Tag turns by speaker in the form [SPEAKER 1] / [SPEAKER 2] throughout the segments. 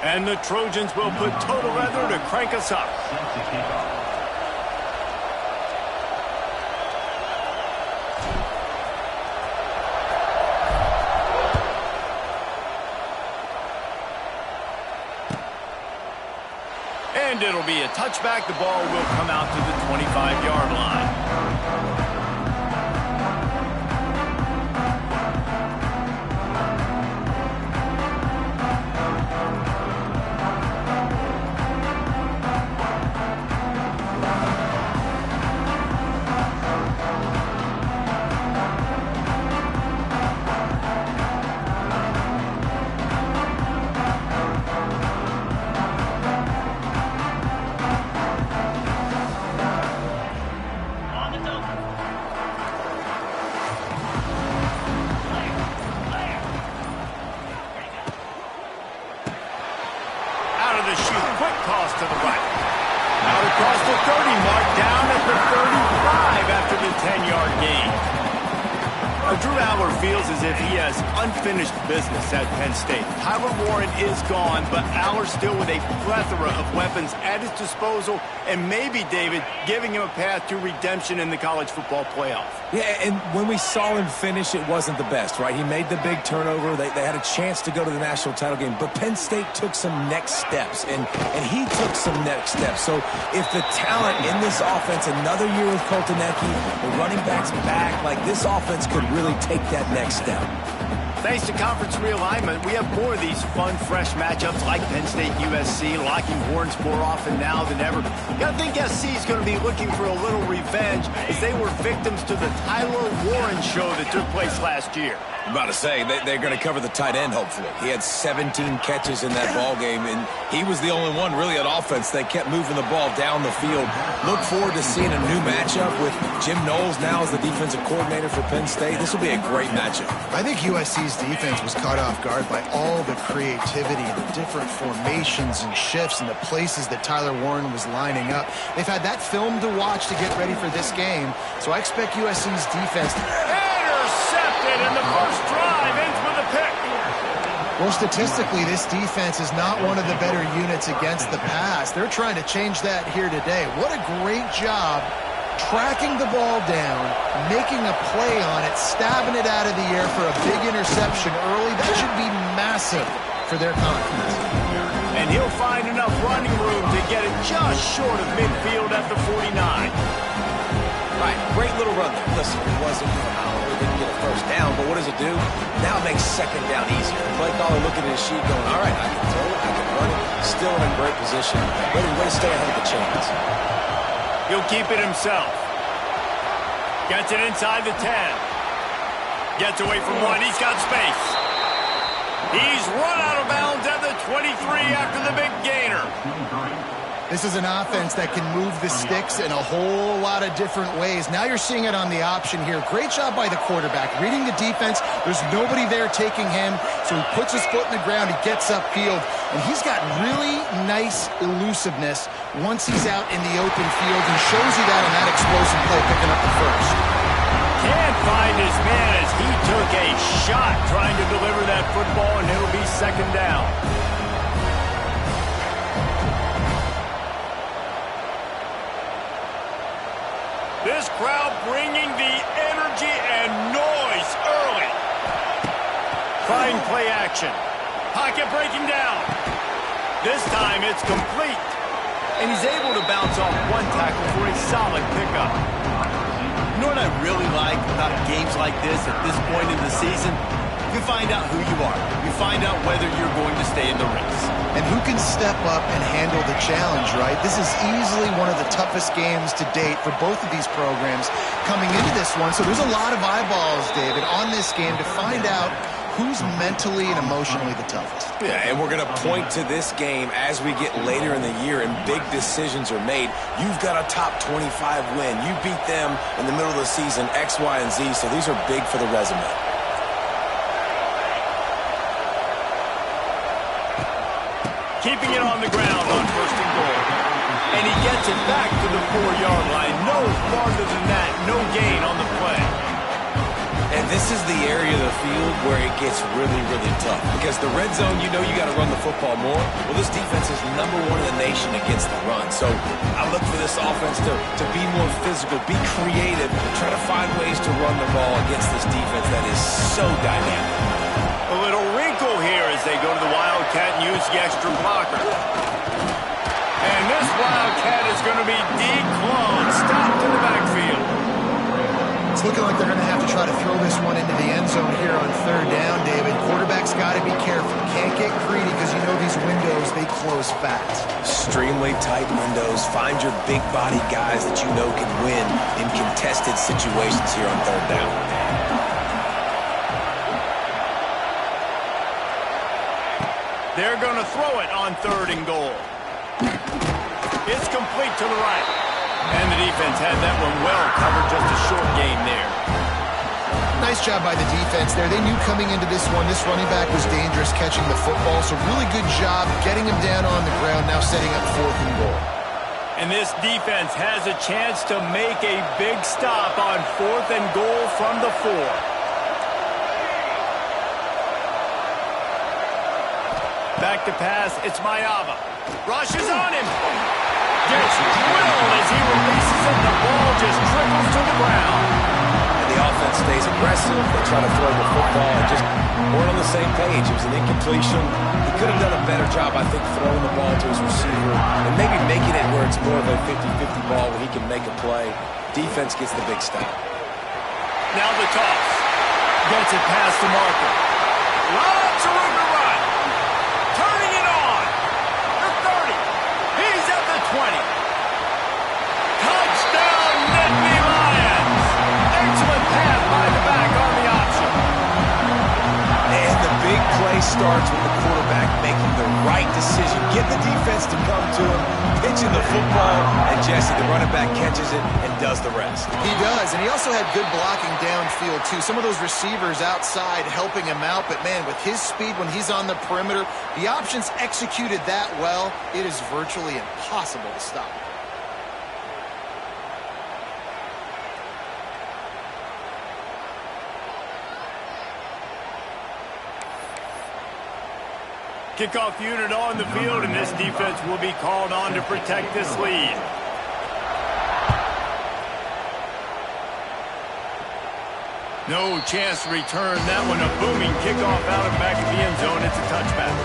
[SPEAKER 1] And the Trojans will put total weather to crank us up. And it'll be a touchback. The ball will come out to the 25-yard line. Across the 30, marked down at the 35 after the 10-yard gain. Drew Allar feels as if he has unfinished business at Penn State. Tyler Warren is gone, but Allar still with a plethora of weapons at his disposal, and maybe, David, giving him a path to redemption in the college football playoff.
[SPEAKER 2] Yeah, and when we saw him finish, it wasn't the best, right? He made the big turnover. They had a chance to go to the national title game, but Penn State took some next steps, and he took some next steps. So if the talent in this offense, another year with Colton Ecke, the running backs back, like this offense could really take that next step.
[SPEAKER 1] Thanks to conference realignment, we have more of these fun, fresh matchups like Penn State USC, locking horns more often now than ever. I think SC is going to be looking for a little revenge as they were victims to the Tyler Warren show that took place last year.
[SPEAKER 2] I'm about to say, they're going to cover the tight end, hopefully. He had 17 catches in that ball game, and he was the only one really on offense that kept moving the ball down the field. Look forward to seeing a new matchup with Jim Knowles now as the defensive coordinator for Penn State. This will be a great matchup.
[SPEAKER 3] I think USC's defense was caught off guard by all the creativity and the different formations and shifts and the places that Tyler Warren was lining up. They've had that film to watch to get ready for this game, so I expect USC's defense to...
[SPEAKER 1] Intercepted, and the first drive ends with a pick.
[SPEAKER 3] Well, statistically, this defense is not one of the better units against the pass. They're trying to change that here today. What a great job tracking the ball down, making a play on it, stabbing it out of the air for a big interception early. That should be massive for their confidence.
[SPEAKER 1] And he'll find enough running room to get it just short of midfield at the 49.
[SPEAKER 2] Right, great little run there. Listen, it wasn't phenomenal. We didn't get a first down, but what does it do? Now it makes second down easier. The play caller looking at his sheet going, all right, I can throw it, I can run it. Still in a great position. Way to stay ahead of the chains.
[SPEAKER 1] He'll keep it himself. Gets it inside the 10. Gets away from one. He's got space. He's run out of bounds at the 23 after the big gainer.
[SPEAKER 3] This is an offense that can move the sticks in a whole lot of different ways. Now you're seeing it on the option here. Great job by the quarterback. Reading the defense. There's nobody there taking him, so he puts his foot in the ground. He gets upfield, and he's got really nice elusiveness once he's out in the open field and shows you that on that explosive play picking up the first.
[SPEAKER 1] Can't find his man as he took a shot trying to deliver that football, and it'll be second down. This crowd bringing the energy and noise early. Trying play action. Pocket breaking down. This time it's complete. And he's able to bounce off one tackle for a solid pickup. You know what I really like about games like this at this point in the season? You find out who you are. You find out whether you're going to stay in the race.
[SPEAKER 3] And who can step up and handle the challenge, right? This is easily one of the toughest games to date for both of these programs coming into this one. So there's a lot of eyeballs, David, on this game to find out who's mentally and emotionally the toughest.
[SPEAKER 2] Yeah, and we're going to point to this game as we get later in the year and big decisions are made. You've got a top 25 win. You beat them in the middle of the season, X, Y, and Z, so these are big for the resume.
[SPEAKER 1] Keeping it on the ground on first and goal. And he gets it back to the 4-yard line. No farther than that. No gain on the play.
[SPEAKER 2] And This is the area of the field where it gets really, really tough. Because the red zone, you know you got to run the football more. Well, this defense is #1 in the nation against the run. So I look for this offense to be more physical, be creative, try to find ways to run the ball against this defense that is so dynamic.
[SPEAKER 1] A little wrinkle here as they go to the Wildcat and use the extra blocker. And this Wildcat is going to be declawed, stopped in the backfield.
[SPEAKER 3] It's looking like they're going to have to try to throw this one into the end zone here on 3rd down, David. Quarterback's got to be careful. Can't get greedy because you know these windows, they close fast.
[SPEAKER 2] Extremely tight windows. Find your big body guys that you know can win in contested situations here on 3rd down.
[SPEAKER 1] They're going to throw it on 3rd and goal. It's complete to the right. And the defense had that one well covered, just a short gain there.
[SPEAKER 3] Nice job by the defense there. They knew coming into this one, this running back was dangerous catching the football, so really good job getting him down on the ground, now setting up 4th and goal.
[SPEAKER 1] And this defense has a chance to make a big stop on 4th and goal from the 4. Back to pass, it's Mayava. Rushes on him. Gets drilled as he releases it. The ball just trickles to the ground.
[SPEAKER 2] And the offense stays aggressive. They try to throw the football and just weren't on the same page. It was an incompletion. He could have done a better job, I think, throwing the ball to his receiver and maybe making it where it's more of a 50-50 ball where he can make a play. Defense gets the big stop.
[SPEAKER 1] Now the toss. Gets it past the marker. Lots of room to run. Turning it on. The 30. He's at the 20. Touchdown, Nittany Lions. Excellent pass by the back on the option.
[SPEAKER 2] And the big play starts with the quarterback making the right decision, getting the defense to come to him, pitching the football, and Jesse, the running back, catches it and does the rest.
[SPEAKER 3] He does, and he also had good blocking downfield, too. Some of those receivers outside helping him out, but, man, with his speed when he's on the perimeter, the options executed that well, it is virtually impossible to stop.
[SPEAKER 1] Kickoff unit on the field, and this defense will be called on to protect this lead. No chance to return that one. A booming kickoff out of back of the end zone. It's a touchback.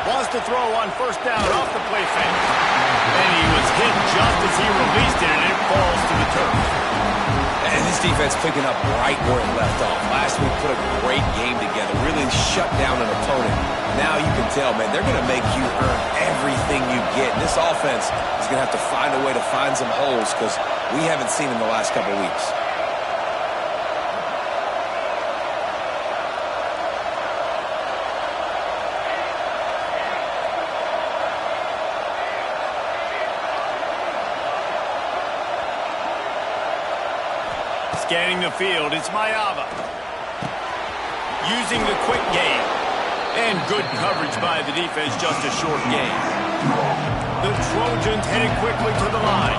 [SPEAKER 1] Wants to throw on 1st down off the play fake. And he was hit just as he released it, and it falls to the turf.
[SPEAKER 2] And this defense picking up right where it left off. Last week put a great game together, really shut down an opponent. Now you can tell, man, they're going to make you earn everything you get. And this offense is going to have to find a way to find some holes because we haven't seen in the last couple weeks.
[SPEAKER 1] Scanning the field, it's Mayava. Using the quick game. And good coverage by the defense, just a short gain. The Trojans headed quickly to the line.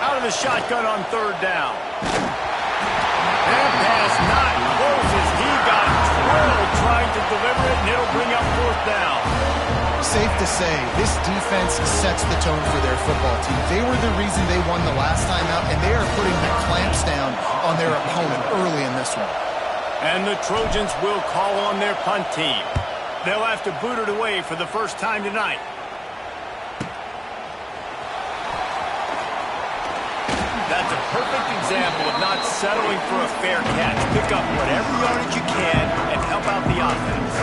[SPEAKER 1] Out of the shotgun on 3rd down. That pass not close as he got drilled trying to deliver it, and it'll bring up 4th down.
[SPEAKER 3] Safe to say, this defense sets the tone for their football team. They were the reason they won the last time out, and they are putting the clamps down on their opponent early in this one.
[SPEAKER 1] And the Trojans will call on their punt team. They'll have to boot it away for the first time tonight. That's a perfect example of not settling for a fair catch. Pick up whatever yardage you can and help out the offense.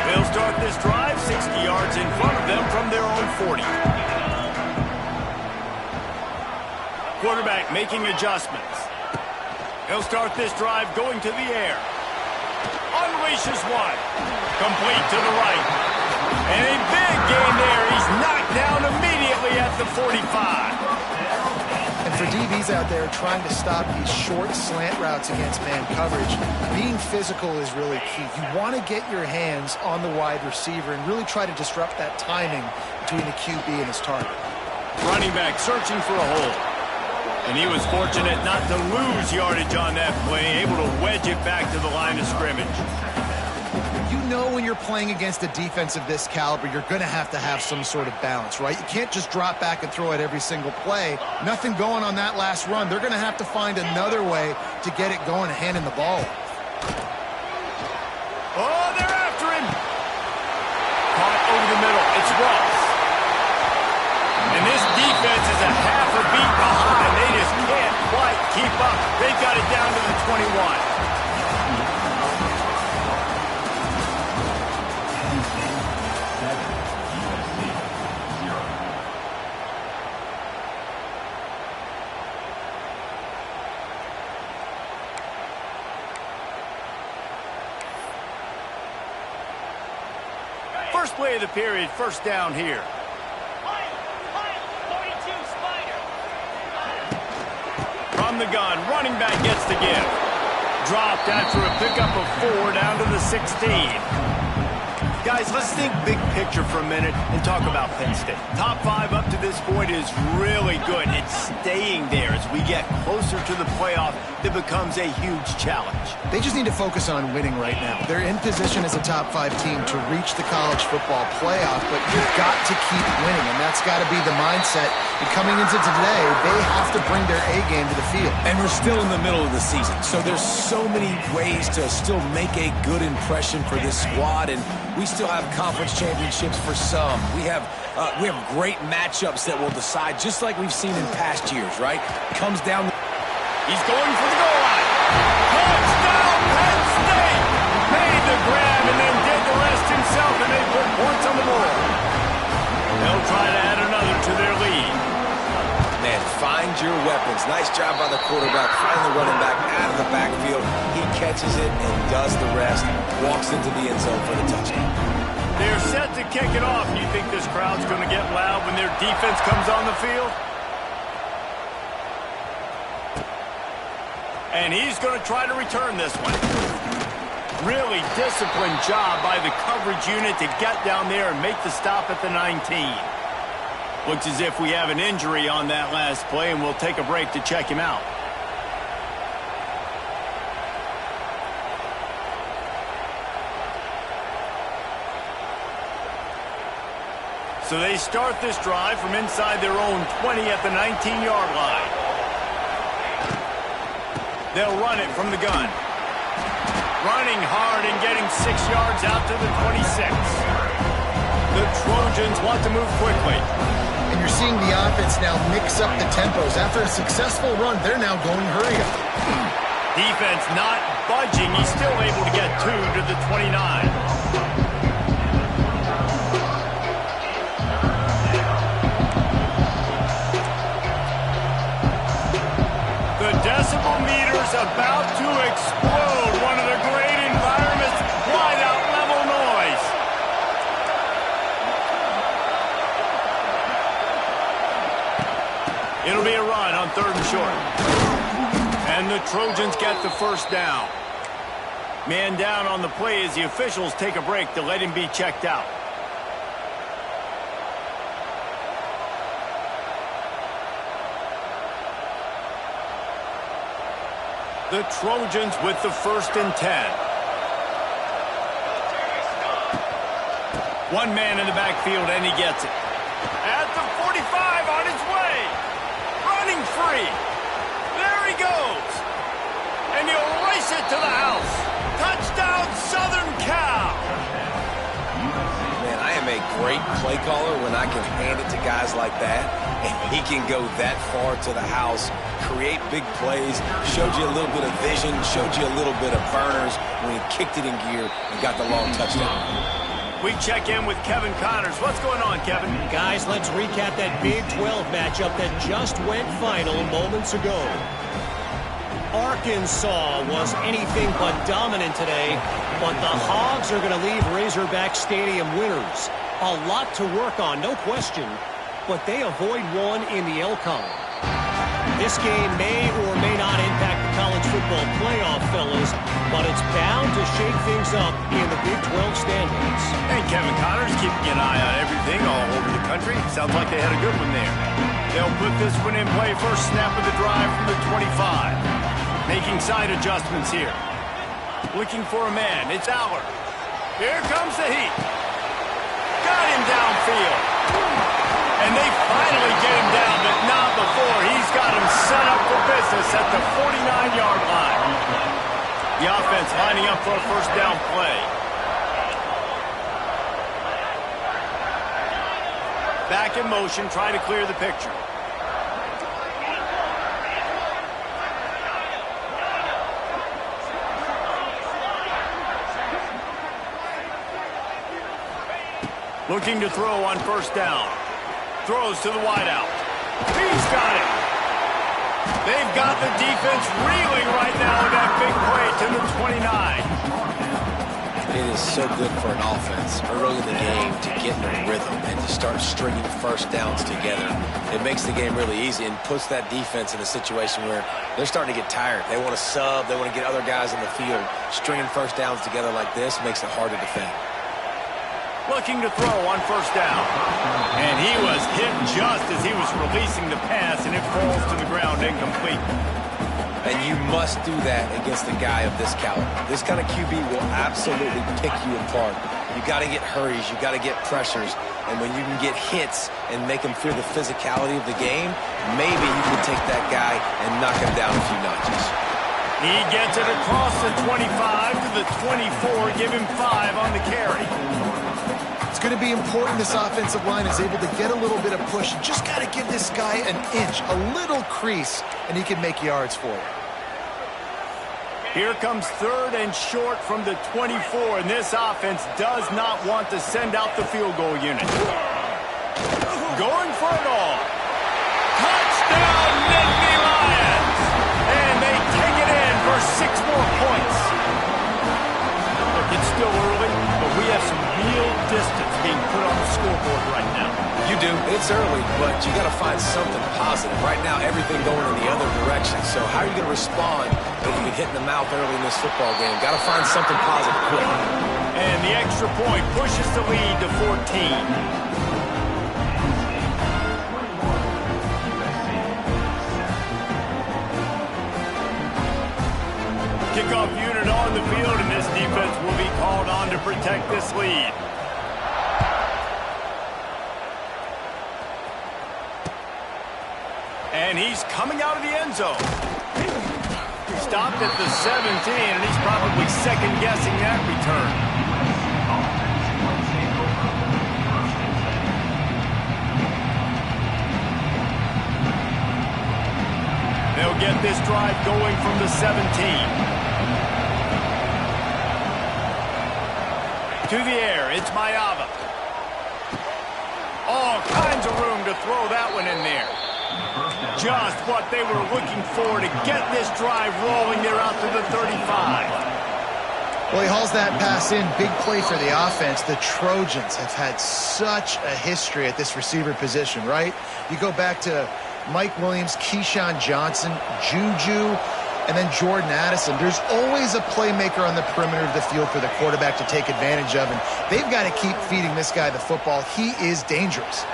[SPEAKER 1] They'll start this drive 60 yards in front of them from their own 40. Quarterback making adjustments. He'll start this drive going to the air. Unleashes one. Complete to the right. And a big gain there. He's knocked down immediately at the 45.
[SPEAKER 3] And for DBs out there trying to stop these short slant routes against man coverage, being physical is really key. You want to get your hands on the wide receiver and really try to disrupt that timing between the QB and his target.
[SPEAKER 1] Running back searching for a hole. And he was fortunate not to lose yardage on that play, able to wedge it back to the line of scrimmage.
[SPEAKER 3] You know when you're playing against a defense of this caliber, you're going to have some sort of balance, right? You can't just drop back and throw it every single play. Nothing going on that last run. They're going to have to find another way to get it going and handing the ball.
[SPEAKER 1] Oh, they're after him. Caught over the middle. It's Ross. And this defense is a half a beat behind. They just can't quite keep up. They've got it down to the 21. First play of the period, first down here. From the gun, running back gets the give. Dropped after a pickup of 4 down to the 16. Guys, let's think big picture for a minute and talk about Penn State. Top 5 up to this point is really good. It's staying there. As we get closer to the playoff, it becomes a huge challenge.
[SPEAKER 3] They just need to focus on winning right now. They're in position as a top 5 team to reach the college football playoff, but you've got to keep winning, and that's got to be the mindset. And coming into today, they have to bring their A game to the field.
[SPEAKER 2] And we're still in the middle of the season, so there's so many ways to still make a good impression for this squad, and we still have conference championships for some. We have great matchups that will decide, just like we've seen in past years, right? Comes down.
[SPEAKER 1] He's going for the goal line. Touchdown, Penn State! Made the grab and then did the rest himself, and they put points on the board. They'll try to add another to their lead.
[SPEAKER 2] Man, find your weapons. Nice job by the quarterback, finding the running back out of the backfield. He catches it and does the rest, walks into the end zone for the touchdown.
[SPEAKER 1] They're set to kick it off. You think this crowd's going to get loud when their defense comes on the field? And he's going to try to return this one. Really disciplined job by the coverage unit to get down there and make the stop at the 19. Looks as if we have an injury on that last play, and we'll take a break to check him out. So they start this drive from inside their own 20 at the 19-yard line. They'll run it from the gun. Running hard and getting 6 yards out to the 26. The Trojans want to move quickly.
[SPEAKER 3] And you're seeing the offense now mix up the tempos. After a successful run, they're now going hurry up.
[SPEAKER 1] Defense not budging. He's still able to get 2 to the 29. The decibel meter's about to explode. One of the great environments, wide-out level noise. It'll be a run on 3rd and short. And the Trojans get the first down. Man down on the play as the officials take a break to let him be checked out. The Trojans with the 1st and 10. One man in the backfield, and he gets it. At the 45, on his way. Running free. There he goes. And he'll race it to the house. Touchdown, Southern Cal.
[SPEAKER 2] Man, I am a great play caller when I can hand it to guys like that. And he can go that far to the house, create big plays, showed you a little bit of vision, showed you a little bit of burners when he kicked it in gear and got the long touchdown.
[SPEAKER 1] We check in with Kevin Connors. What's going on, Kevin?
[SPEAKER 4] Guys, let's recap that Big 12 matchup that just went final moments ago. Arkansas was anything but dominant today, but the Hogs are going to leave Razorback Stadium winners. A lot to work on, no question, but they avoid one in the L column. This game may or may not impact the college football playoff, fellas, but it's bound to shake things up in the Big 12 standings.
[SPEAKER 1] And Kevin Connors keeping an eye on everything all over the country. Sounds like they had a good one there. They'll put this one in play first snap of the drive from the 25. Making side adjustments here. Looking for a man. It's Aller. Here comes the heat. Got him downfield. And they finally get him down, but not before. He's got him set up for business at the 49-yard line. The offense lining up for a first down play. Back in motion, try to clear the picture. Looking to throw on first down. Throws to the wideout. He's got it. They've got the defense reeling right now with that big play to the 29.
[SPEAKER 2] It is so good for an offense early in the game to get in a rhythm and to start stringing first downs together. It makes the game really easy and puts that defense in a situation where they're starting to get tired. They want to sub. They want to get other guys in the field. Stringing first downs together like this makes it hard to defend.
[SPEAKER 1] Looking to throw on first down. And he was hit just as he was releasing the pass, and it falls to the ground incomplete.
[SPEAKER 2] And you must do that against a guy of this caliber. This kind of QB will absolutely pick you apart. You got to get hurries. You got to get pressures. And when you can get hits and make him feel the physicality of the game, maybe you can take that guy and knock him down a few notches.
[SPEAKER 1] He gets it across the 25 to the 24. Give him 5 on the carry.
[SPEAKER 3] It's going to be important this offensive line is able to get a little bit of push. You just got to give this guy an inch, a little crease, and he can make yards for you.
[SPEAKER 1] Here comes third and short from the 24, and this offense does not want to send out the field goal unit. Going for it all. Touchdown, Nittany Lions! And they take it in for 6 more points. Look, it's still early, but we have some real distance being put on the scoreboard right now.
[SPEAKER 2] You do. It's early, but you got to find something positive. Right now, everything going in the other direction. So how are you going to respond when you get hit in the mouth early in this football game? Got to find something positive quick.
[SPEAKER 1] And the extra point pushes the lead to 14. Kickoff unit on the field, and this defense will be called on to protect this lead. And he's coming out of the end zone. Stopped at the 17, and he's probably second-guessing that return. They'll get this drive going from the 17. To the air, it's Mayava. All kinds of room to throw that one in there. Just what they were looking for to get this drive rolling there out to the 35.
[SPEAKER 3] Well, he hauls that pass in. Big play for the offense. The Trojans have had such a history at this receiver position, right? You go back to Mike Williams, Keyshawn Johnson, Juju, and then Jordan Addison. There's always a playmaker on the perimeter of the field for the quarterback to take advantage of, and they've got to keep feeding this guy the football. He is dangerous.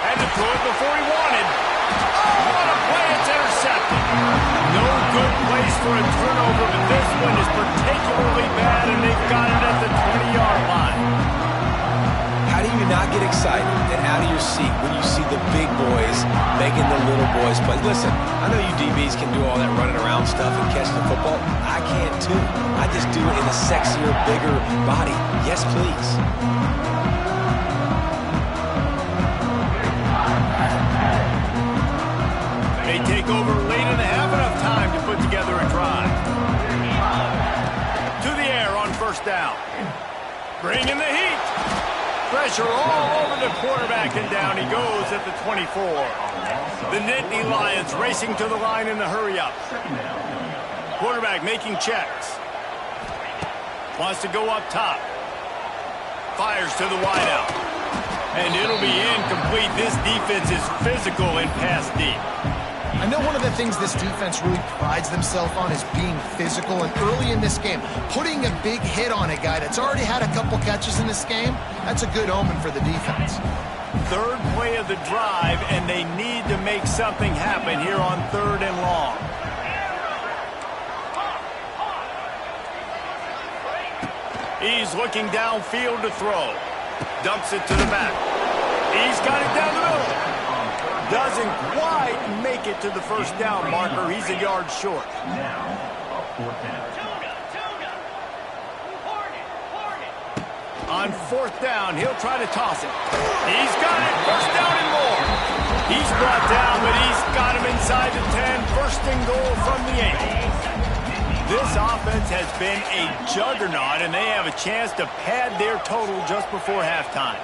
[SPEAKER 1] Had to throw it before he wanted. Oh, what a play. It's intercepted. No good place for a turnover, but this one is particularly bad, and they've got it at the 20-yard line.
[SPEAKER 2] How do you not get excited and out of your seat when you see the big boys making the little boys play? Listen, I know you DBs can do all that running around stuff and catch the football. I can too. I just do it in a sexier, bigger body. Yes, please.
[SPEAKER 1] They take over late in the half, enough time to put together a drive. To the air on first down. Bringing the heat. Pressure all over the quarterback, and down he goes at the 24. The Nittany Lions racing to the line in the hurry-up. Quarterback making checks. Wants to go up top. Fires to the wideout. And it'll be incomplete. This defense is physical and pass deep.
[SPEAKER 3] I know one of the things this defense really prides themselves on is being physical, and early in this game, putting a big hit on a guy that's already had a couple catches in this game, that's a good omen for the defense.
[SPEAKER 1] Third play of the drive, and they need to make something happen here on 3rd and long. He's looking downfield to throw. Dumps it to the back. He's got it down the middle. Doesn't quite make it to the first down marker. He's a yard short. On 4th down, he'll try to toss it. He's got it. First down and more. He's brought down, but he's got him inside the 10. First and goal from the 8. This offense has been a juggernaut, and they have a chance to pad their total just before halftime.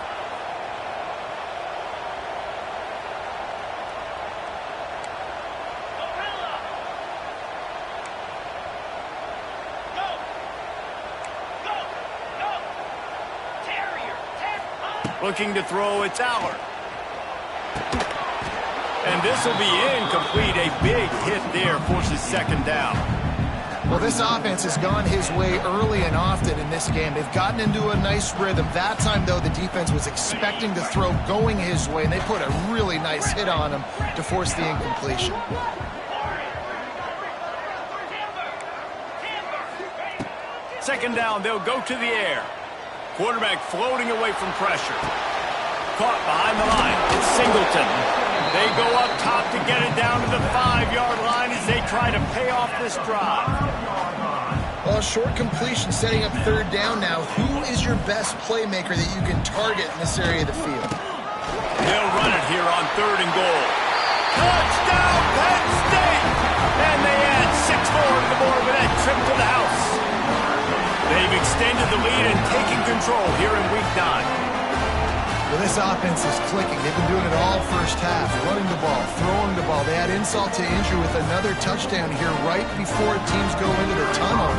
[SPEAKER 1] Looking to throw, it's Allard. And this will be incomplete. A big hit there forces 2nd down.
[SPEAKER 3] Well, this offense has gone his way early and often in this game. They've gotten into a nice rhythm. That time, though, the defense was expecting to throw going his way, and they put a really nice hit on him to force the incompletion.
[SPEAKER 1] Second down, they'll go to the air. Quarterback floating away from pressure. Caught behind the line. It's Singleton. They go up top to get it down to the 5-yard line as they try to pay off this drive.
[SPEAKER 3] Well, short completion setting up 3rd down now. Who is your best playmaker that you can target in this area of the field?
[SPEAKER 1] They'll run it here on 3rd and goal. Touchdown, Penn State! And they add 6 more to the board with that trip to the house. They've extended the lead and taken control here in Week 9.
[SPEAKER 3] Well, this offense is clicking. They've been doing it all first half, running the ball, throwing the ball. They add insult to injury with another touchdown here right before teams go into the tunnel.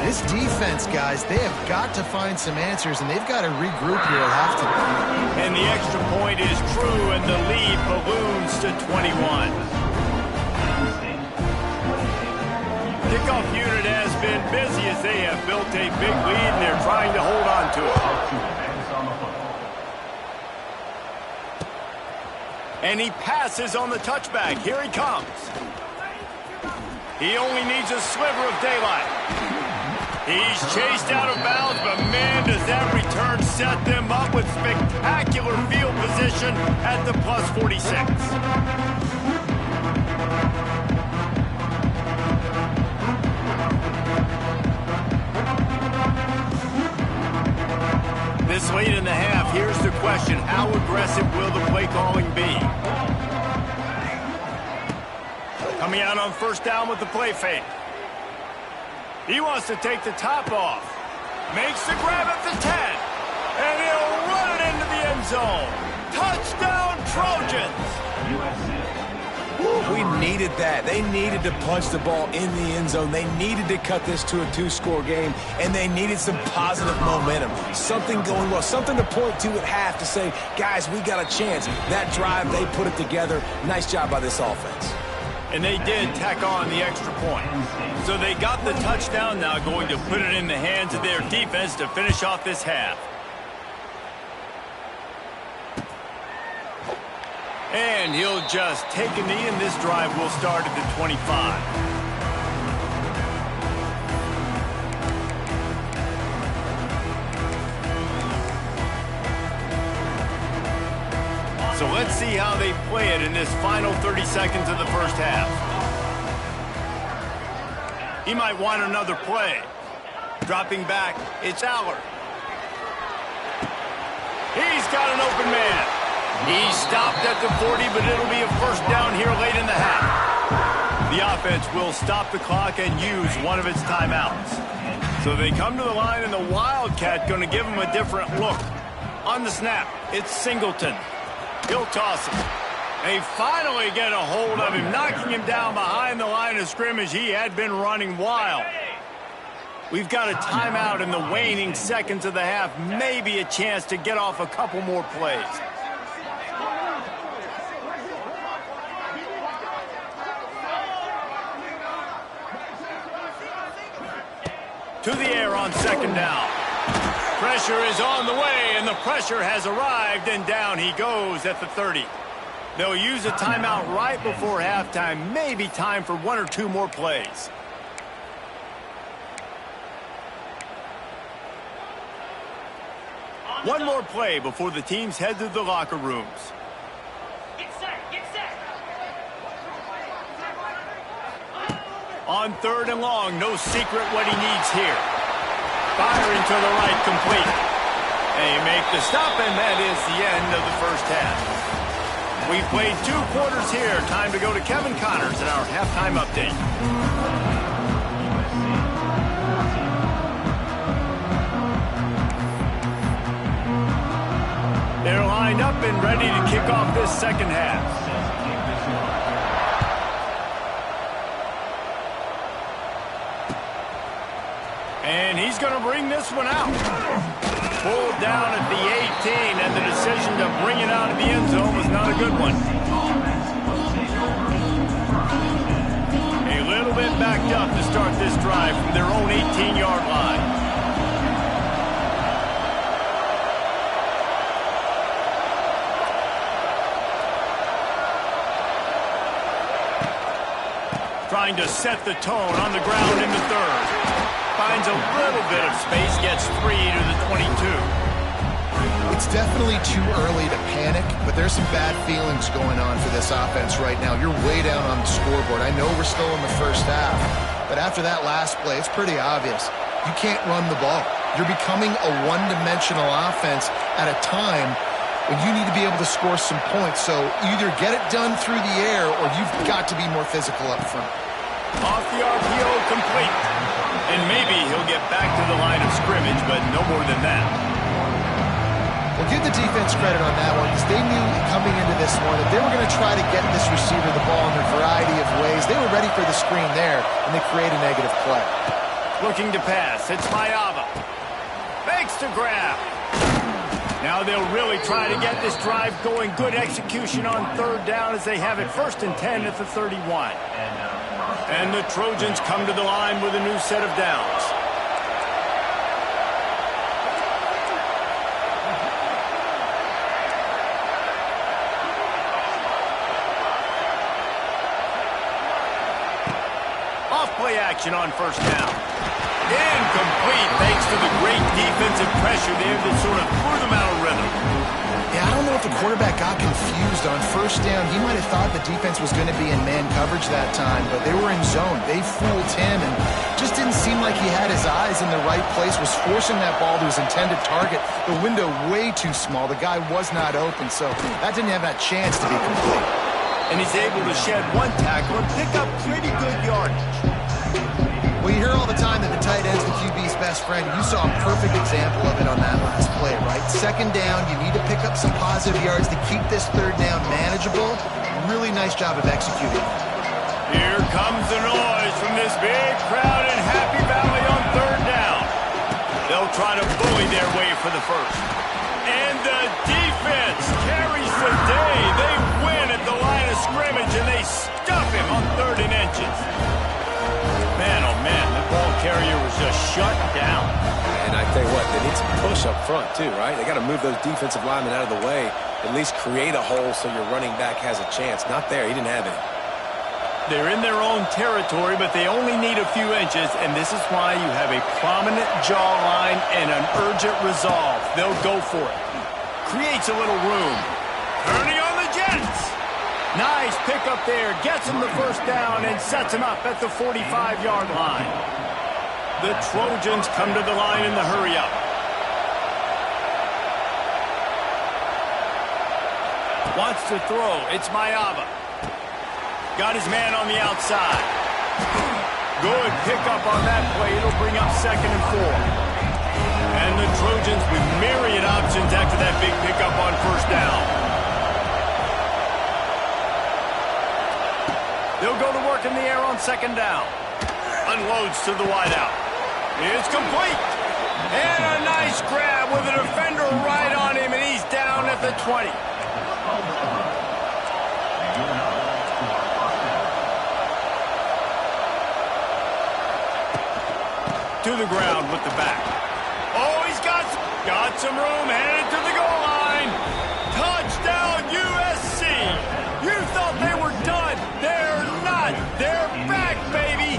[SPEAKER 3] This defense, guys, they have got to find some answers, and they've got to regroup here at halftime.
[SPEAKER 1] And the extra point is true, and the lead balloons to 21. Kickoff unit has been busy as they have built a big lead, and they're trying to hold on to it. And he passes on the touchback. Here he comes. He only needs a sliver of daylight. He's chased out of bounds, but man, does that return set them up with spectacular field position at the plus 46. This late in the half, here's the question. How aggressive will the play calling be? Coming out on 1st down with the play fake. He wants to take the top off. Makes the grab at the 10. And he'll run it into the end zone. Touchdown, Trojans!
[SPEAKER 2] We needed that. They needed to punch the ball in the end zone. They needed to cut this to a 2-score game, and they needed some positive momentum. Something going well, something to point to at half to say, guys, we got a chance. That drive, they put it together. Nice job by this offense.
[SPEAKER 1] And they did tack on the extra point. So they got the touchdown, now going to put it in the hands of their defense to finish off this half. And he'll just take a knee, and this drive will start at the 25. So let's see how they play it in this final 30 seconds of the first half. He might want another play. Dropping back, it's Allard. He's got an open man. He stopped at the 40, but it'll be a first down here late in the half. The offense will stop the clock and use one of its timeouts. So they come to the line, and the Wildcat going to give them a different look. On the snap, it's Singleton. He'll toss it. They finally get a hold of him, knocking him down behind the line of scrimmage. He had been running wild. We've got a timeout in the waning seconds of the half. Maybe a chance to get off a couple more plays. To the air on second down. Pressure is on the way, and the pressure has arrived, and down he goes at the 30. They'll use a timeout right before halftime. Maybe time for 1 or 2 more plays. One more play before the teams head to the locker rooms.
[SPEAKER 5] Get set, get set.
[SPEAKER 1] On third and long, no secret what he needs here. Firing to the right, complete. They make the stop, and that is the end of the first half. We've played 2 quarters here. Time to go to Kevin Connors in our halftime update. They're lined up and ready to kick off this second half. And he's going to bring this one out. Pulled down at the 18, and the decision to bring it out of the end zone was not a good one. A little bit backed up to start this drive from their own 18-yard line. Trying to set the tone on the ground in the third. Finds a little bit of space, gets 3 to the 22.
[SPEAKER 3] It's definitely too early to panic, but there's some bad feelings going on for this offense right now. You're way down on the scoreboard. I know we're still in the first half, but after that last play, it's pretty obvious. You can't run the ball. You're becoming a one-dimensional offense at a time when you need to be able to score some points. So either get it done through the air or you've got to be more physical up front.
[SPEAKER 1] Off the RPO, complete. And maybe he'll get back to the line of scrimmage, but no more than that.
[SPEAKER 3] Well, give the defense credit on that one, because they knew coming into this one that they were going to try to get this receiver the ball in a variety of ways. They were ready for the screen there, and they create a negative play.
[SPEAKER 1] Looking to pass. It's Mayava. Fakes to grab. Now they'll really try to get this drive going. Good execution on third down as they have it 1st and 10 at the 31. And the Trojans come to the line with a new set of downs. Off-play action on 1st down. Incomplete thanks to the great defensive pressure there that sort of threw them out of rhythm.
[SPEAKER 3] Yeah, I don't know if the quarterback got confused on 1st down. He might have thought the defense was going to be in man coverage that time, but they were in zone. They fooled him and just didn't seem like he had his eyes in the right place, was forcing that ball to his intended target. The window way too small. The guy was not open, so that didn't have that chance to be complete.
[SPEAKER 1] And he's able to shed 1 tackle and pick up pretty good yardage.
[SPEAKER 3] Well, you hear all the time that the tight end's the QB's best friend. You saw a perfect example of it on that last play, right? 2nd down, you need to pick up some positive yards to keep this 3rd down manageable. Really nice job of executing.
[SPEAKER 1] Here comes the noise from this big crowd in Happy Valley on 3rd down. They'll try to bully their way for the 1st. And the defense carries the day. They win at the line of scrimmage, and they stuff him on 3rd and inches. Man, oh man, the ball carrier was just shut down.
[SPEAKER 2] And I tell you what, they need some push up front too, right? They got to move those defensive linemen out of the way, at least create a hole so your running back has a chance. Not there, he didn't have it.
[SPEAKER 1] They're in their own territory, but they only need a few inches, and this is why you have a prominent jawline and an urgent resolve. They'll go for it. Creates a little room. Turning on the Jets. Nice pickup there. Gets him the 1st down and sets him up at the 45-yard line. The Trojans come to the line in the hurry-up. Wants to throw. It's Mayava. Got his man on the outside. Good pickup on that play. It'll bring up 2nd and 4. And the Trojans with myriad options after that big pickup on 1st down. They'll go to work in the air on 2nd down. Unloads to the wideout. It's complete. And a nice grab with a defender right on him, and he's down at the 20. to the ground with the back. Oh, he's got some room, headed to the goal line. Touchdown, USC. You thought they were done. They're not. They're back, baby.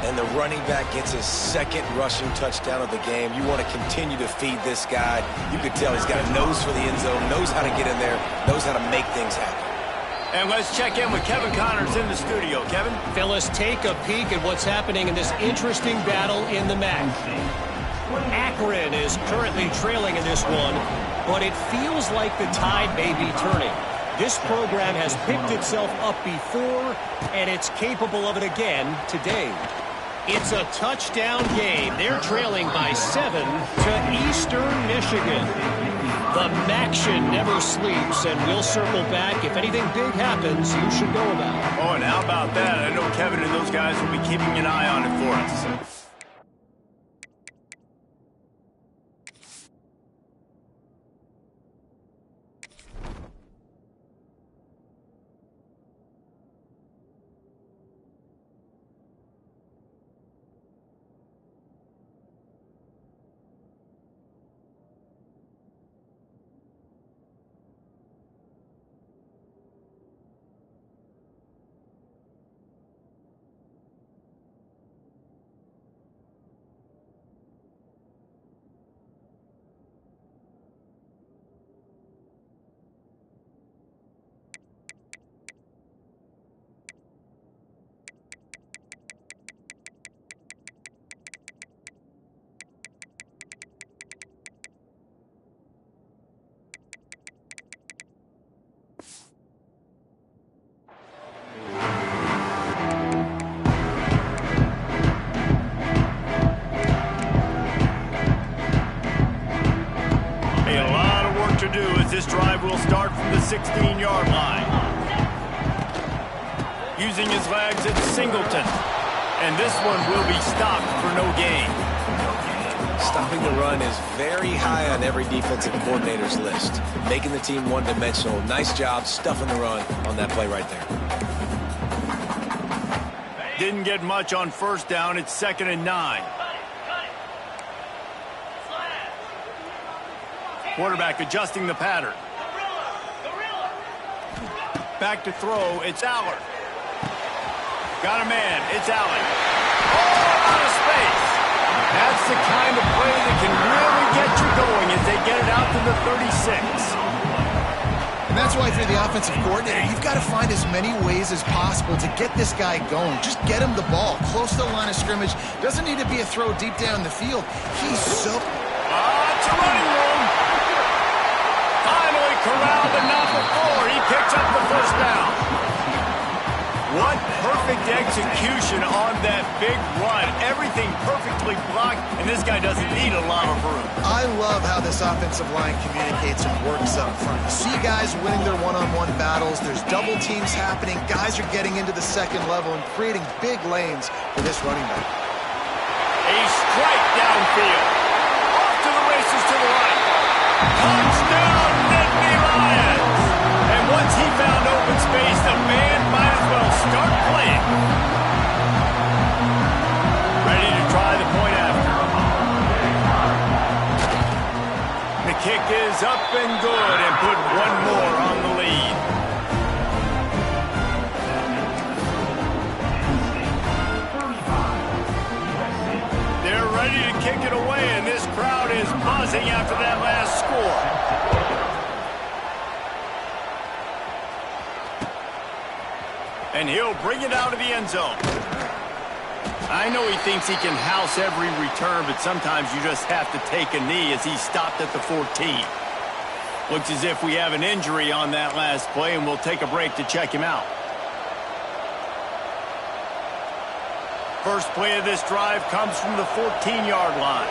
[SPEAKER 2] And the running back gets his second rushing touchdown of the game. You want to continue to feed this guy. You could tell he's got a nose for the end zone, knows how to get in there, knows how to make things happen.
[SPEAKER 1] And let's check in with Kevin Connors in the studio. Kevin?
[SPEAKER 4] Phyllis, take a peek at what's happening in this interesting battle in the MAC. Akron is currently trailing in this one, but it feels like the tide may be turning. This program has picked itself up before, and it's capable of it again today. It's a touchdown game. They're trailing by 7 to Eastern Michigan. The MACtion never sleeps, and we'll circle back. If anything big happens, you should know about it.
[SPEAKER 1] Oh, and how about that? I know Kevin and those guys will be keeping an eye on it for us. This drive will start from the 16-yard line. Using his legs, it's Singleton. And this one will be stopped for no gain.
[SPEAKER 2] Stopping the run is very high on every defensive coordinator's list. Making the team one-dimensional. Nice job stuffing the run on that play right there.
[SPEAKER 1] Didn't get much on first down. It's 2nd and 9. Quarterback adjusting the pattern. Back to throw. It's Allard. Got a man. It's Allen. Oh, out of space. That's the kind of play that can really get you going as they get it out to the 36.
[SPEAKER 3] And that's why, if you're the offensive coordinator, you've got to find as many ways as possible to get this guy going. Just get him the ball close to the line of scrimmage. Doesn't need to be a throw deep down the field. He's so...
[SPEAKER 1] It's a running room. Finally corralled, but not before. He picks up the first down. What perfect execution on that big run. Everything perfectly blocked, and this guy doesn't need a lot of room.
[SPEAKER 3] I love how this offensive line communicates and works up front. You see guys winning their one-on-one battles. There's double teams happening. Guys are getting into the second level and creating big lanes for this running back.
[SPEAKER 1] A strike downfield. Off to the races to the right. Touchdown, Nittany Lions! And once he found open space, the band might as well start playing. Ready to try the point after. The kick is up and good and put one more on the lead. They're ready to kick it away, and this crowd is buzzing after that last score. And he'll bring it out of the end zone. I know he thinks he can house every return, but sometimes you just have to take a knee as he stopped at the 14. Looks as if we have an injury on that last play, and we'll take a break to check him out. First play of this drive comes from the 14-yard line.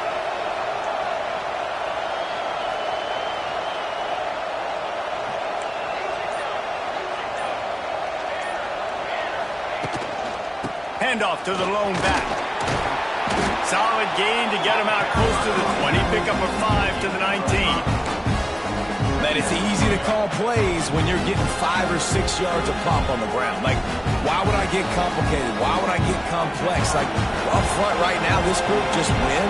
[SPEAKER 1] Handoff to the lone back. Solid gain to get him out close to the 20. Pick up a 5 to the 19.
[SPEAKER 2] Man, it's easy to call plays when you're getting 5 or 6 yards of pop on the ground. Like, why would I get complicated? Why would I get complex? Like, up front right now, this group just win,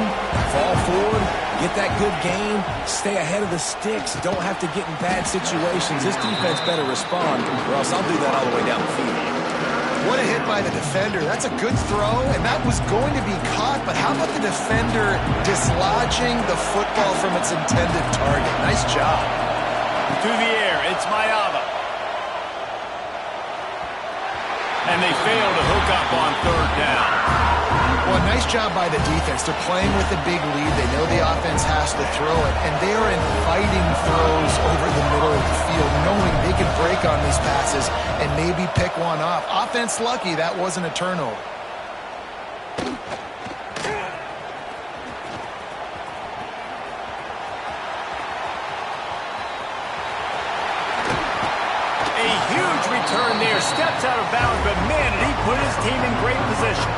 [SPEAKER 2] fall forward, get that good game, stay ahead of the sticks, don't have to get in bad situations. This defense better respond, or else I'll do that all the way down the field.
[SPEAKER 3] What a hit by the defender. That's a good throw, and that was going to be caught, but how about the defender dislodging the football from its intended target? Nice job.
[SPEAKER 1] To the air, it's Mayava. And they fail to hook up on third down.
[SPEAKER 3] Well, nice job by the defense. They're playing with a big lead. They know the offense has to throw it, and they are inviting throws over the middle of the field, knowing they can break on these passes and maybe pick one off. Offense lucky that wasn't a turnover.
[SPEAKER 1] A huge return there. Steps out of bounds, but man, did he put his team in great position.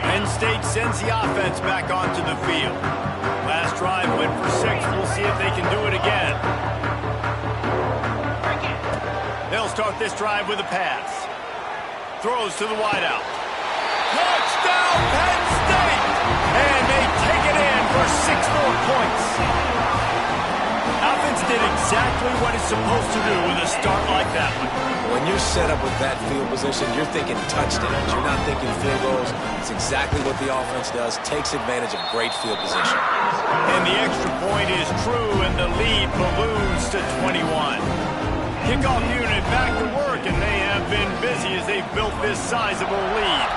[SPEAKER 1] Penn State sends the offense back onto the field. Last drive went for 6. We'll see if they can do it again. They'll start this drive with a pass. Throws to the wideout. Touchdown, Penn State! And they take it in for 6 more points. Offense did exactly what it's supposed to do with a start like that one.
[SPEAKER 2] When you're set up with that field position, you're thinking touchdowns. You're not thinking field goals. It's exactly what the offense does. Takes advantage of great field position.
[SPEAKER 1] And the extra point is true, and the lead balloons to 21. Kickoff unit back to work, and they have been busy as they've built this sizable lead.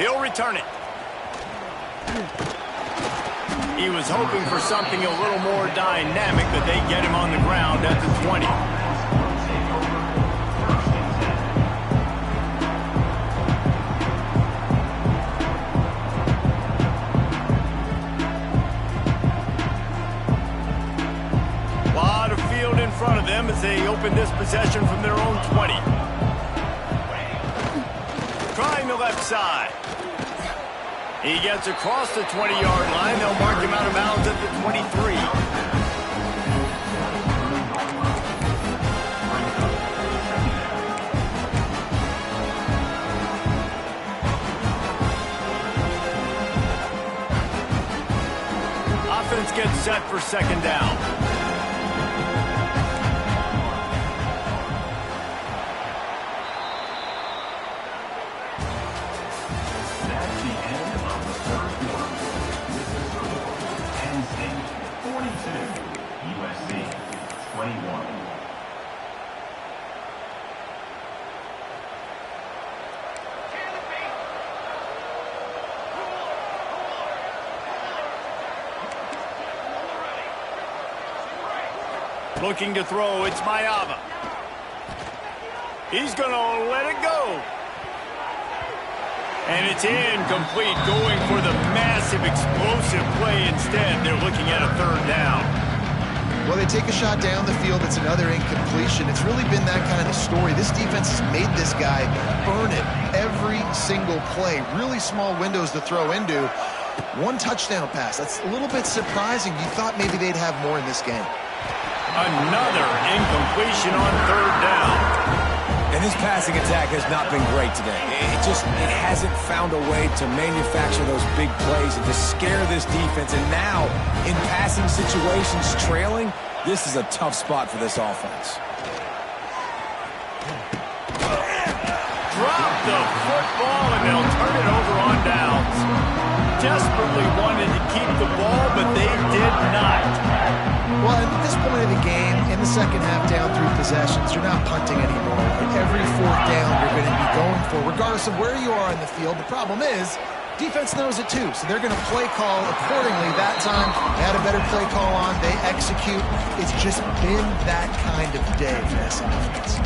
[SPEAKER 1] He'll return it. He was hoping for something a little more dynamic, but they get him on the ground at the 20. A lot of field in front of them as they open this possession from their own 20. Trying the left side. He gets across the 20-yard line. They'll mark him out of bounds at the 23. Offense gets set for second down. Looking to throw, it's Mayava. He's going to let it go. And it's incomplete, going for the massive explosive play instead. They're looking at a third down.
[SPEAKER 3] Well, they take a shot down the field. It's another incompletion. It's really been that kind of story. This defense has made this guy burn it every single play. Really small windows to throw into. One touchdown pass. That's a little bit surprising. You thought maybe they'd have more in this game.
[SPEAKER 1] Another incompletion on third down.
[SPEAKER 2] And this passing attack has not been great today. It hasn't found a way to manufacture those big plays and to scare this defense. And now, in passing situations, trailing, this is a tough spot for this offense.
[SPEAKER 1] Drop the football, and they'll turn it over on downs. Desperately wanted to keep the ball, but they did not.
[SPEAKER 3] Well, at this point of the game, in the second half, down 3 possessions, you're not punting anymore. Every fourth down you're going to be going for, regardless of where you are on the field. The problem is, defense knows it too, so they're going to play call accordingly. That time, they had a better play call on. They execute. It's just been that kind of day for this offense.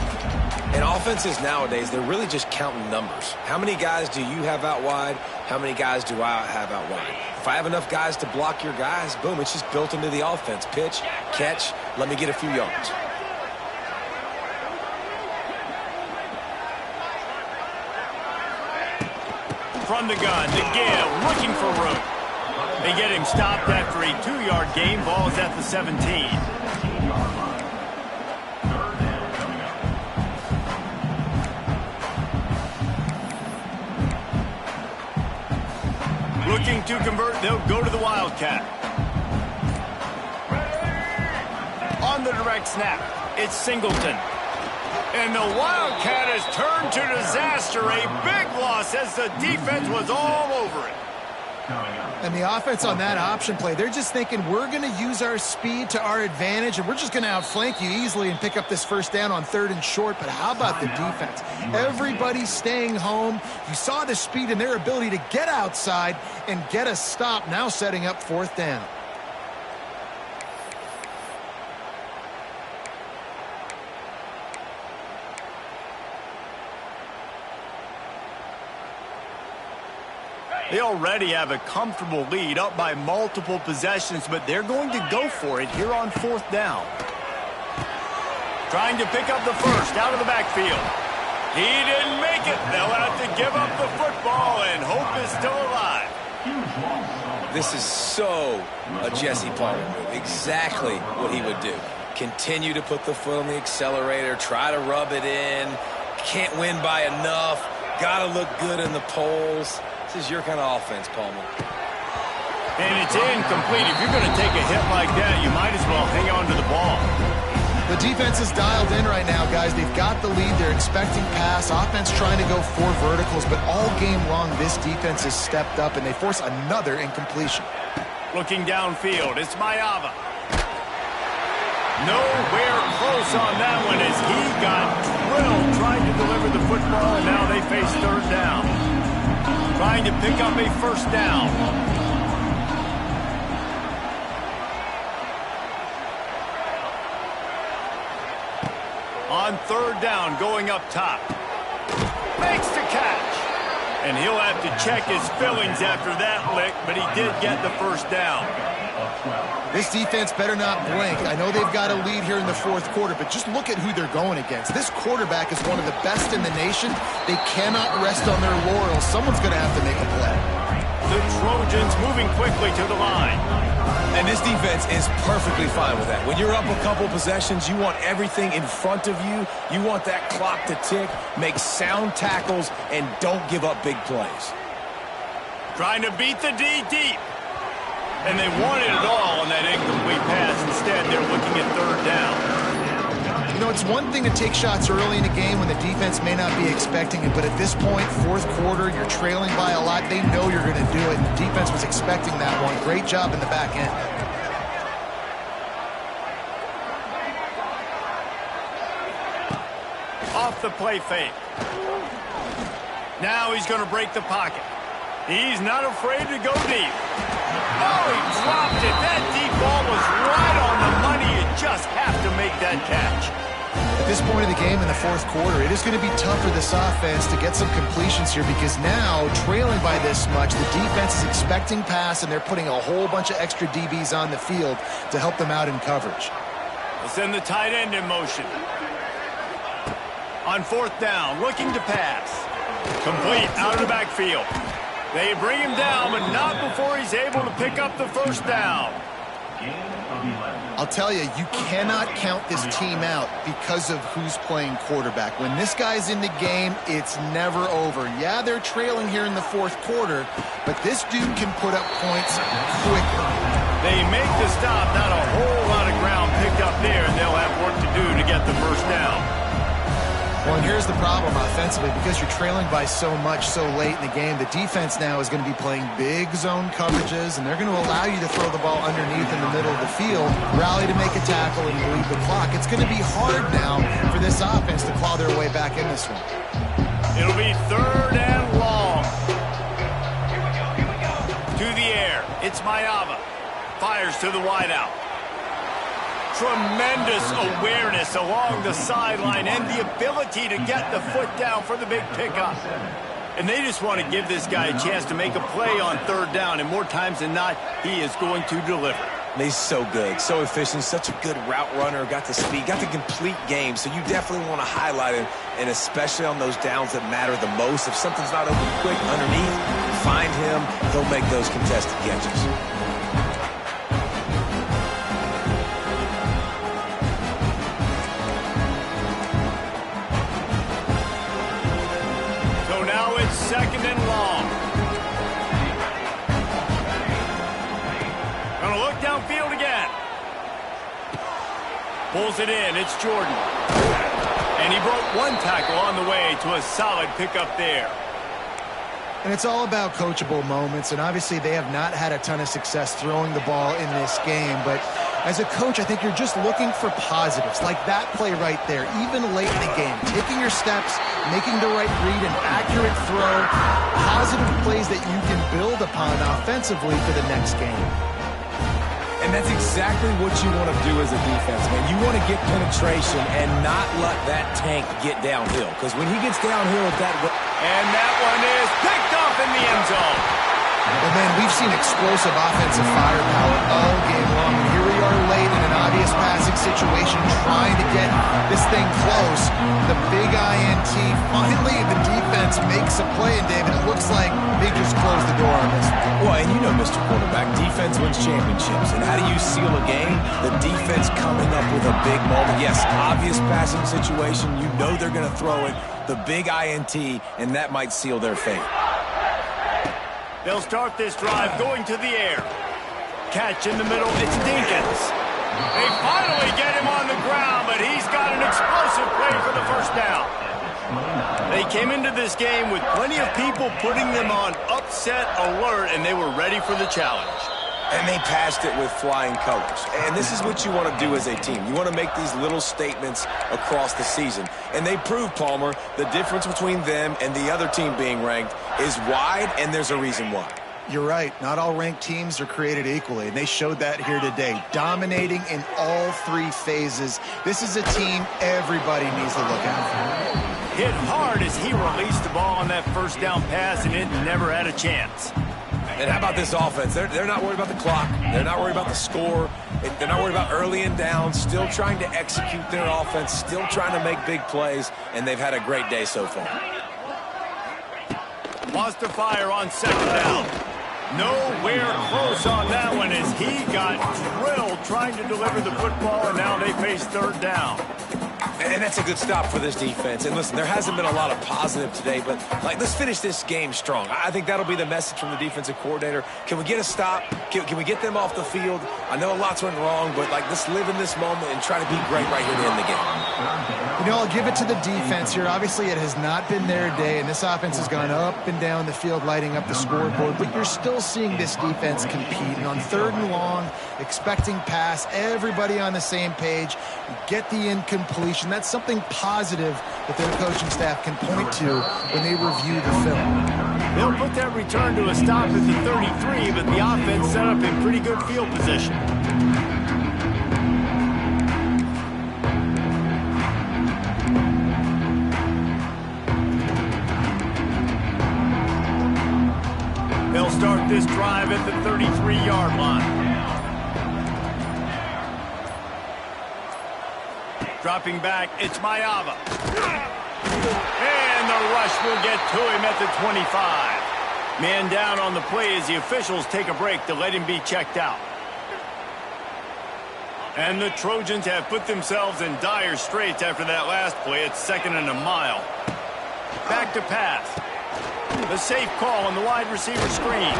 [SPEAKER 2] And offenses nowadays, they're really just counting numbers. How many guys do you have out wide? How many guys do I have out wide? If I have enough guys to block your guys, boom, it's just built into the offense. Pitch, catch, let me get a few yards.
[SPEAKER 1] from the gun. The give, looking for room. They get him stopped after a 2-yard gain. Ball is at the 17. Looking to convert, they'll go to the Wildcat. On the direct snap, it's Singleton. And the Wildcat has turned to disaster. A big loss as the defense was all over it.
[SPEAKER 3] And the offense on that option play, they're just thinking we're going to use our speed to our advantage and we're just going to outflank you easily and pick up this first down on 3rd and short. But how about the defense? Everybody's staying home. You saw the speed and their ability to get outside and get a stop, now setting up 4th down.
[SPEAKER 1] They already have a comfortable lead, up by multiple possessions, but they're going to go for it here on 4th down. Trying to pick up the first out of the backfield. He didn't make it. They'll have to give up the football, and hope is still alive.
[SPEAKER 2] This is so a Jesse Palmer move. Exactly what he would do. Continue to put the foot on the accelerator, try to rub it in. Can't win by enough. Got to look good in the polls. This is your kind of offense, Palmer.
[SPEAKER 1] And it's incomplete. If you're going to take a hit like that, you might as well hang on to the ball.
[SPEAKER 3] The defense is dialed in right now, guys. They've got the lead. They're expecting pass. Offense trying to go 4 verticals, but all game long, this defense has stepped up, and they force another incompletion.
[SPEAKER 1] Looking downfield, it's Mayava. Nowhere close on that one as he got drilled trying to deliver the football, and now they face 3rd down. Trying to pick up a 1st down. On 3rd down, going up top. Makes the catch. And he'll have to check his fillings after that lick, but he did get the 1st down.
[SPEAKER 3] This defense better not blink. I know they've got a lead here in the 4th quarter, but just look at who they're going against. This quarterback is one of the best in the nation. They cannot rest on their laurels. Someone's going to have to make a play.
[SPEAKER 1] The Trojans moving quickly to the line.
[SPEAKER 2] And this defense is perfectly fine with that. When you're up a couple possessions, you want everything in front of you. You want that clock to tick, make sound tackles, and don't give up big plays.
[SPEAKER 1] Trying to beat the D deep. And they wanted it all on that incomplete pass. Instead, they're looking at 3rd down.
[SPEAKER 3] You know, it's one thing to take shots early in a game when the defense may not be expecting it, but at this point, 4th quarter, you're trailing by a lot. They know you're going to do it, and the defense was expecting that one. Great job in the back end.
[SPEAKER 1] Off the play fake. Now he's going to break the pocket. He's not afraid to go deep. Oh, he dropped it. That deep ball was right on the money. You just have to make that catch.
[SPEAKER 3] At this point of the game in the 4th quarter, it is going to be tough for this offense to get some completions here because now, trailing by this much, the defense is expecting pass, and they're putting a whole bunch of extra DBs on the field to help them out in coverage.
[SPEAKER 1] We'll send the tight end in motion. On 4th down, looking to pass. Complete out of the backfield. They bring him down, but not before he's able to pick up the 1st down.
[SPEAKER 3] I'll tell you, you cannot count this team out because of who's playing quarterback. When this guy's in the game, it's never over. Yeah, they're trailing here in the 4th quarter, but this dude can put up points quickly.
[SPEAKER 1] They make the stop, not a whole lot of ground picked up there, and they'll have work to do to get the 1st down.
[SPEAKER 3] Well, and here's the problem offensively. Because you're trailing by so much so late in the game, the defense now is going to be playing big zone coverages, and they're going to allow you to throw the ball underneath in the middle of the field, rally to make a tackle, and bleed the clock. It's going to be hard now for this offense to claw their way back in this one.
[SPEAKER 1] It'll be 3rd and long. To the air. It's Mayava. Fires to the wideout. Tremendous awareness along the sideline and the ability to get the foot down for the big pickup. And they just want to give this guy a chance to make a play on 3rd down, and more times than not, he is going to deliver.
[SPEAKER 2] He's so good, so efficient, such a good route runner, got the speed, got the complete game. So you definitely want to highlight him, and especially on those downs that matter the most. If something's not open quick underneath, find him. He'll make those contested catches.
[SPEAKER 1] So now it's 2nd and long. Gonna look downfield again. Pulls it in. It's Jordan. And he broke one tackle on the way to a solid pickup there.
[SPEAKER 3] And it's all about coachable moments, and obviously they have not had a ton of success throwing the ball in this game, but as a coach, I think you're just looking for positives, like that play right there, even late in the game, taking your steps, making the right read, an accurate throw, positive plays that you can build upon offensively for the next game.
[SPEAKER 2] And that's exactly what you want to do as a defense, man. You want to get penetration and not let that tank get downhill. Because when he gets downhill at that...
[SPEAKER 1] And that one is picked off in the end zone.
[SPEAKER 3] And then we've seen explosive offensive firepower all game long. And here we are late in an obvious passing situation trying to get this thing close. The big INT. Finally, the defense makes a play. And, David, it looks like they just closed the door on this one.
[SPEAKER 2] Well, and you know, Mr. Quarterback, defense wins championships. And how do you seal a game? The defense coming up with a big moment. Yes, obvious passing situation. You know they're going to throw it. The big INT, and that might seal their fate.
[SPEAKER 1] They'll start this drive going to the air. Catch in the middle. It's Dinkins. They finally get him on the ground, but he's got an explosive play for the first down. They came into this game with plenty of people putting them on upset alert, and they were ready for the challenge.
[SPEAKER 2] And they passed it with flying colors. And this is what you want to do as a team. You want to make these little statements across the season. And they proved, Palmer, the difference between them and the other team being ranked is wide, and there's a reason why.
[SPEAKER 3] You're right. Not all ranked teams are created equally, and they showed that here today, dominating in all three phases. This is a team everybody needs to look out for.
[SPEAKER 1] Hit hard as he released the ball on that first down pass, and it never had a chance.
[SPEAKER 2] And how about this offense? They're not worried about the clock. They're not worried about the score. They're not worried about early and down. Still trying to execute their offense. Still trying to make big plays. And they've had a great day so far.
[SPEAKER 1] Wants to fire on 2nd down. Nowhere close on that one as he got drilled trying to deliver the football, and now they face 3rd down.
[SPEAKER 2] And that's a good stop for this defense. And listen, there hasn't been a lot of positive today, but let's finish this game strong. I think that'll be the message from the defensive coordinator. Can we get a stop? Can we get them off the field? I know a lot's went wrong, but let's live in this moment and try to be great right here to end the game.
[SPEAKER 3] You know, I'll give it to the defense here. Obviously, it has not been their day, and this offense has gone up and down the field, lighting up the scoreboard. But you're still seeing this defense compete. And on 3rd and long, expecting pass, everybody on the same page, get the incompletion. That's something positive that their coaching staff can point to when they review the film.
[SPEAKER 1] They'll put that return to a stop at the 33, but the offense set up in pretty good field position. They'll start this drive at the 33-yard line. Dropping back, it's Mayava. And the rush will get to him at the 25. Man down on the play as the officials take a break to let him be checked out. And the Trojans have put themselves in dire straits after that last play. It's 2nd and a mile. Back to pass. The safe call on the wide receiver screen.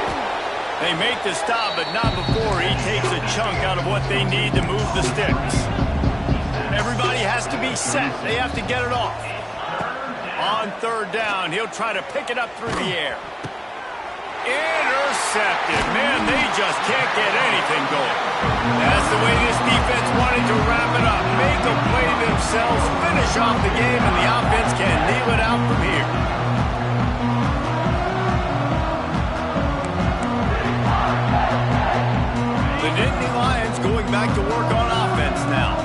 [SPEAKER 1] They make the stop, but not before he takes a chunk out of what they need to move the sticks. Everybody has to be set. They have to get it off. On 3rd down, he'll try to pick it up through the air. Intercepted. Man, they just can't get anything going. That's the way this defense wanted to wrap it up. Make a play themselves, finish off the game, and the offense can kneel it out from here. The Nittany Lions going back to work on offense now.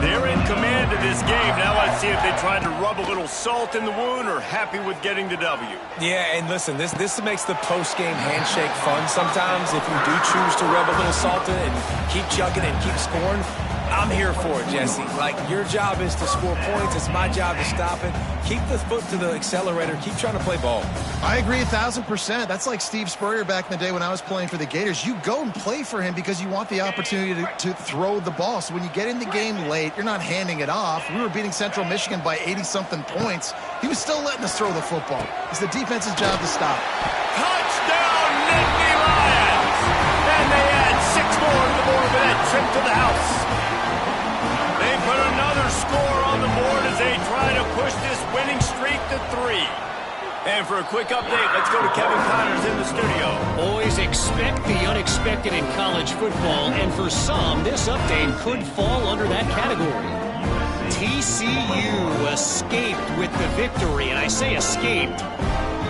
[SPEAKER 1] They're in command of this game. Now let's see if they tried to rub a little salt in the wound or happy with getting the W.
[SPEAKER 2] Yeah, and listen, this makes the post-game handshake fun sometimes. If you do choose to rub a little salt in and keep chugging and keep scoring, I'm here for it, Jesse. Like, your job is to score points. It's my job to stop it. Keep the foot to the accelerator. Keep trying to play ball.
[SPEAKER 3] I agree 1,000%. That's like Steve Spurrier back in the day when I was playing for the Gators. You go and play for him because you want the opportunity to throw the ball. So when you get in the game late, you're not handing it off. We were beating Central Michigan by 80-something points. He was still letting us throw the football. It's the defense's job to stop.
[SPEAKER 1] Touchdown, Nittany Lions! And they add 6 more to the board with that trip to the house. They put another score on the board as they try to push this winning streak to 3. And for a quick update, let's go to Kevin Connors in the studio.
[SPEAKER 4] Always expect the unexpected in college football, and for some, this update could fall under that category. TCU escaped with the victory, and I say escaped.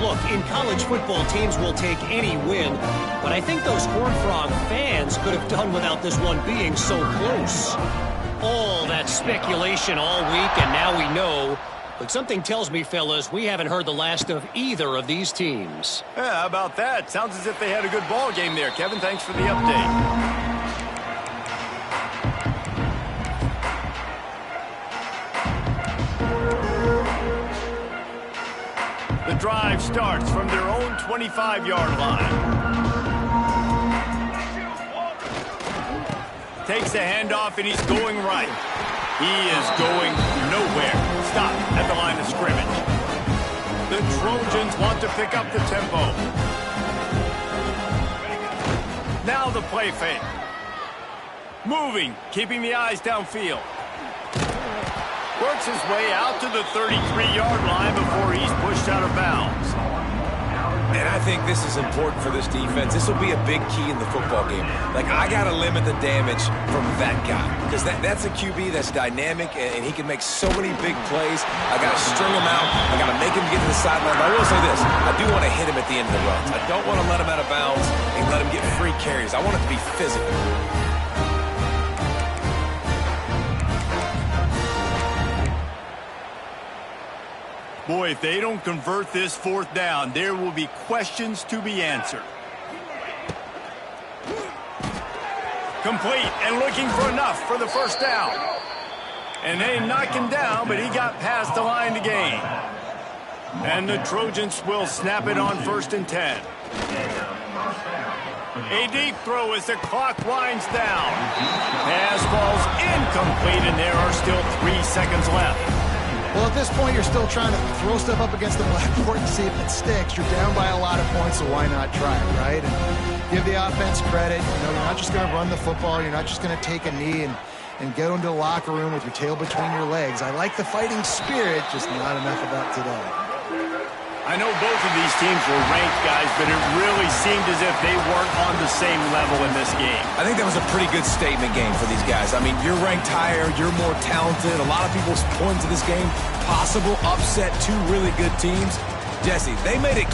[SPEAKER 4] Look, in college football, teams will take any win, but I think those Horned Frog fans could have done without this one being so close. All that speculation all week, and now we know. But something tells me, fellas, we haven't heard the last of either of these teams.
[SPEAKER 1] Yeah, how about that? Sounds as if they had a good ball game there. Kevin, thanks for the update. The drive starts from their own 25-yard line. Takes the handoff, and he's going right. He is going nowhere. Stop at the line of scrimmage. The Trojans want to pick up the tempo. Now the play fake. Moving, keeping the eyes downfield. Works his way out to the 33-yard line before he's pushed out of bounds.
[SPEAKER 2] And I think this is important for this defense. This will be a big key in the football game. Like, I got to limit the damage from that guy because that's a QB that's dynamic, and he can make so many big plays. I got to string him out. I got to make him get to the sideline. But I will say this. I do want to hit him at the end of the runs. I don't want to let him out of bounds and let him get free carries. I want it to be physical.
[SPEAKER 1] Boy, if they don't convert this 4th down, there will be questions to be answered. Complete and looking for enough for the 1st down. And they knock him down, but he got past the line to gain. And the Trojans will snap it on 1st and 10. A deep throw as the clock winds down. Pass falls incomplete, and there are still 3 seconds left.
[SPEAKER 3] Well, at this point, you're still trying to throw stuff up against the blackboard and see if it sticks. You're down by a lot of points, so why not try it, right? And give the offense credit. You know, you're not just going to run the football. You're not just going to take a knee and go into the locker room with your tail between your legs. I like the fighting spirit, just not enough of that today.
[SPEAKER 1] I know both of these teams were ranked, guys, but it really seemed as if they weren't on the same level in this game.
[SPEAKER 2] I think that was a pretty good statement game for these guys. I mean, you're ranked higher, you're more talented. A lot of people point to this game, possible upset, 2 really good teams. Jesse, they made it